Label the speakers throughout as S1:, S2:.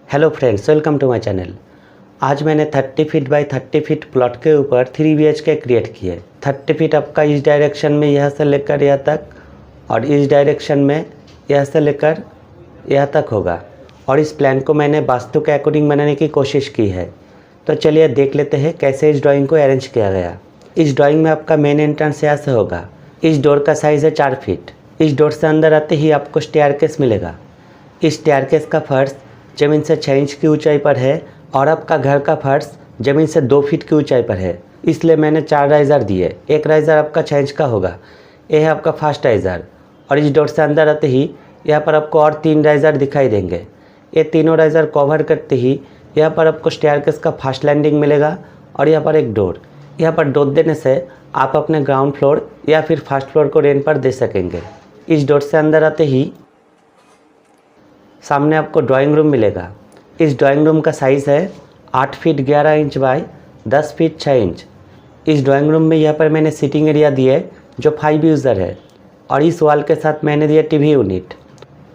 S1: Hello friends, welcome to my channel. आज मैंने 30 feet by 30 feet plot के ऊपर 3 BHK क्रिएट किए। 30 फीट आपका इस डायरेक्शन में यहाँ से लेकर यहाँ तक, और इस डायरेक्शन में यहाँ से लेकर यहाँ तक होगा। और इस प्लान को मैंने वास्तु के अकॉर्डिंग बनाने की कोशिश की है। तो चलिए देख लेते हैं कैसे इस ड्राइंग को अरेंज किया गया। इस ड्राइंग में आपका मेन एंट्रेंस यहाँ से होगा। इस डोर का साइज़ है 4 फीट। इस डोर से अंदर आते ही आपको स्टेयरकेस मिलेगा। इस स्टेयरकेस का फर्श ज़मीन से 6 इंच की ऊंचाई पर है और आपका घर का फर्श ज़मीन से 2 फीट की ऊंचाई पर है, इसलिए मैंने 4 राइज़र दिए। एक राइज़र आपका 6 इंच का होगा। यह है आपका फर्स्ट राइज़र। और इस डोर से अंदर आते ही यहाँ पर आपको और 3 राइज़र दिखाई देंगे। ये तीनों राइज़र कवर करते ही यहाँ पर आपको स्टेयरकेस का फर्स्ट लैंडिंग मिलेगा और यहाँ पर एक डोर। यहाँ पर डोर देने से आप अपने ग्राउंड फ्लोर या फिर फर्स्ट फ्लोर को रेंट पर दे सकेंगे। इस डोर से अंदर आते ही सामने आपको ड्राइंग रूम मिलेगा। इस ड्राइंग रूम का साइज़ है 8 feet 11 inch by 10 feet 6 inch. इस ड्राइंग रूम में यहाँ पर मैंने सिटिंग एरिया दिए जो 5 यूज़र है, और इस वॉल के साथ मैंने दिया टीवी यूनिट।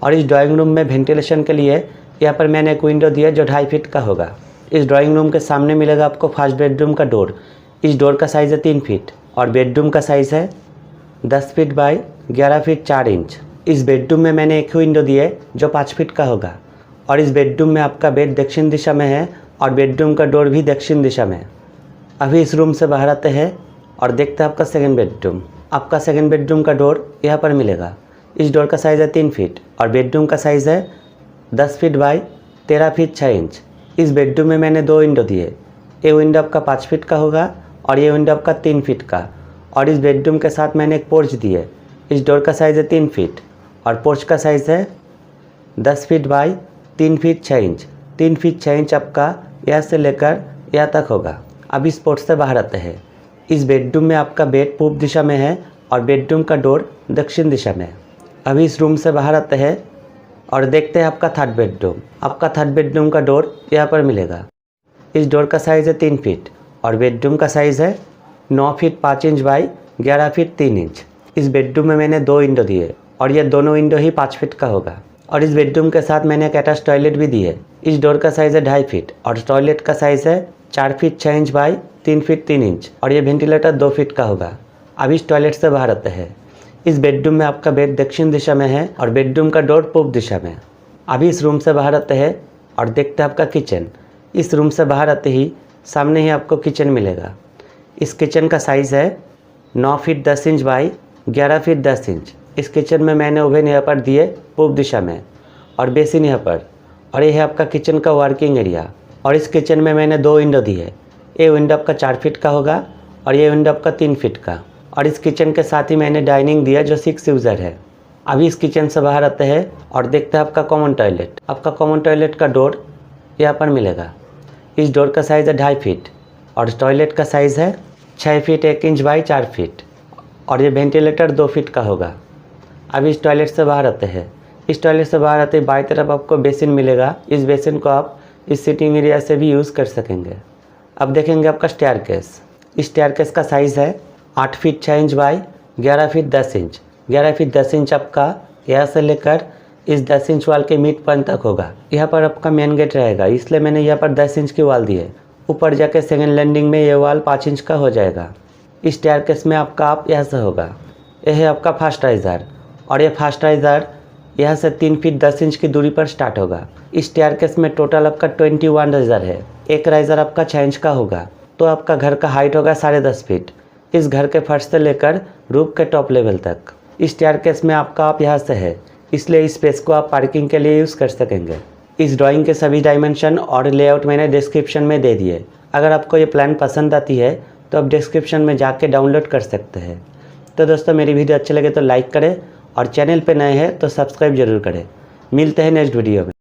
S1: और इस ड्राइंग रूम में वेंटिलेशन के लिए यहाँ पर मैंने एक विंडो दिया जो 2.5 फीट का होगा। इस ड्राइंग रूम के सामने मिलेगा आपको फर्स्ट बेडरूम का डोर। इस डोर का साइज़ है 3 फीट और बेडरूम का साइज़ है 10 फीट बाय 11 फीट 4 इंच। इस बेडरूम में मैंने एक विंडो दी है जो 5 फीट का होगा। और इस बेडरूम में आपका बेड दक्षिण दिशा में है और बेडरूम का डोर भी दक्षिण दिशा में है। अभी इस रूम से बाहर आते हैं और देखते हैं आपका सेकंड बेडरूम। आपका सेकंड बेडरूम का डोर यहाँ पर मिलेगा। इस डोर का साइज़ है 3 फीट और बेडरूम का साइज़ है 10 फीट बाय 13 फीट 6 इंच। इस बेडरूम में मैंने 2 विंडो दिए। ये विंडो आपका 5 फीट का होगा और ये विंडो आपका 3 फीट का। और इस बेडरूम के साथ मैंने एक पोर्च दी है। इस डोर का साइज़ है 3 फीट और पोर्च का साइज़ है 10 feet by 3 feet 6 inch. 3 feet 6 inch आपका यहाँ से लेकर यहाँ तक होगा। अब इस पोर्च से बाहर आते हैं। इस बेडरूम में आपका बेड पूर्व दिशा में है और बेडरूम का डोर दक्षिण दिशा में है। अभी इस रूम से बाहर आते हैं और देखते हैं आपका थर्ड बेडरूम। आपका थर्ड बेडरूम का डोर यहाँ पर मिलेगा। इस डोर का साइज़ है 3 फीट और बेडरूम का साइज़ है 9 feet 5 inch by 11 feet 3 inch. इस बेडरूम में मैंने 2 विंडो दिए और ये दोनों विंडो ही 5 फीट का होगा। और इस बेडरूम के साथ मैंने एक अटैच टॉयलेट भी दी है। इस डोर का साइज़ है 2.5 फीट और टॉयलेट का साइज़ है 4 feet 6 inch by 3 feet 3 inch. और ये वेंटिलेटर 2 फीट का होगा। अब इस टॉयलेट से बाहर आते हैं। इस बेडरूम में आपका बेड दक्षिण दिशा में है और बेडरूम का डोर पूर्व दिशा में। अभी इस रूम से बाहर आते हैं और देखते हैं आपका किचन। इस रूम से बाहर आते ही सामने ही आपको किचन मिलेगा। इस किचन का साइज़ है 9 feet 10 inch by 11 feet 10 inch. इस किचन में मैंने ओवन यहाँ पर दिए पूर्व दिशा में और बेसिन यहाँ पर। और ये है आपका किचन का वर्किंग एरिया। और इस किचन में मैंने 2 विंडो दी है। ये विंडो आपका 4 फीट का होगा और ये विंडो आपका 3 फीट का। और इस किचन के साथ ही मैंने डाइनिंग दिया जो 6 यूज़र है। अभी इस किचन से बाहर आते हैं और देखते हैं आपका कॉमन टॉयलेट। आपका कॉमन टॉयलेट का डोर यहाँ पर मिलेगा। इस डोर का साइज़ है 2.5 फीट और टॉयलेट का साइज़ है 6 फीट 1 इंच बाई 4 फीट। और ये वेंटिलेटर 2 फीट का होगा। अब इस टॉयलेट से बाहर आते हैं। इस टॉयलेट से बाहर आते ही बाईं तरफ आपको बेसिन मिलेगा। इस बेसिन को आप इस सिटिंग एरिया से भी यूज़ कर सकेंगे। अब देखेंगे आपका स्टेयरकेस। इस स्टेयरकेस का साइज़ है 8 feet 6 inch by 11 feet 10 inch. 11 feet 10 inch आपका यहाँ से लेकर इस 10 इंच वाल के मिड पॉइंट तक होगा। यहाँ पर आपका मेन गेट रहेगा, इसलिए मैंने यहाँ पर 10 इंच की वाल दी है। ऊपर जाके सेकेंड लैंडिंग में ये वाल 5 इंच का हो जाएगा। इस स्टेयरकेस में आपका आप यहाँ से होगा। यह है आपका फर्स्ट राइज़र और ये फर्स्ट राइज़र यहाँ से 3 फीट 10 इंच की दूरी पर स्टार्ट होगा। इस स्टेयरकेस में टोटल आपका 21 राइज़र है। एक राइज़र आपका 6 इंच का होगा, तो आपका घर का हाइट होगा 10.5 फीट। इस घर के फर्श से लेकर रूफ के टॉप लेवल तक। इस स्टेयरकेस में आपका आप यहाँ से है, इसलिए इस स्पेस को आप पार्किंग के लिए यूज़ कर सकेंगे। इस ड्राइंग के सभी डायमेंशन और लेआउट मैंने डिस्क्रिप्शन में दे दिए। अगर आपको ये प्लान पसंद आती है तो आप डिस्क्रिप्शन में जाके डाउनलोड कर सकते हैं। तो दोस्तों, मेरी वीडियो अच्छी लगे तो लाइक करें और चैनल पे नए हैं तो सब्सक्राइब जरूर करें। मिलते हैं नेक्स्ट वीडियो में।